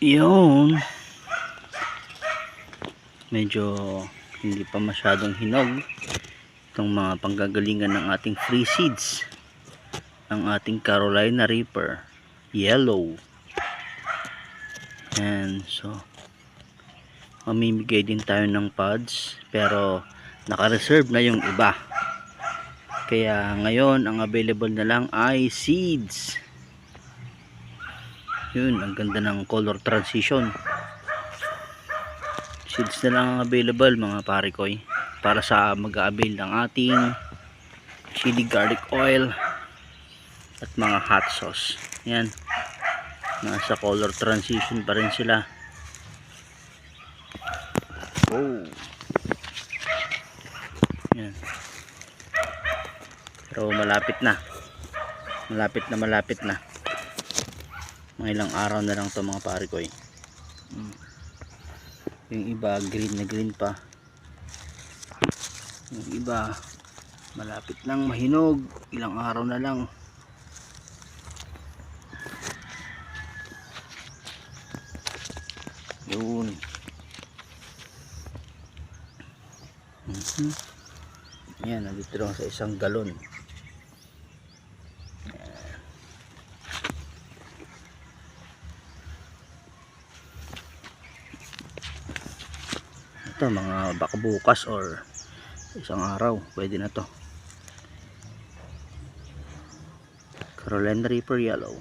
Yun, medyo hindi pa masyadong hinog itong mga panggagalingan ng ating free seeds ng ating Carolina Reaper Yellow. And so mamimigay din tayo ng pods, pero naka-reserve na yung iba, kaya ngayon ang available na lang ay seeds. Yun, ang ganda ng color transition. Seeds na lang ang available mga parikoy, para sa mag-a-avail ng ating chili garlic oil at mga hot sauce. Yan, nasa color transition pa rin sila. Oh, yan. Pero malapit na, malapit na. Mga ilang araw na lang to mga parikoy. Yung iba green na green pa, yung iba malapit nang mahinog, ilang araw na lang. Yun. Yan, nandito lang sa isang galon. Ito mga baka bukas or isang araw pwede na to. Carolina Reaper Yellow.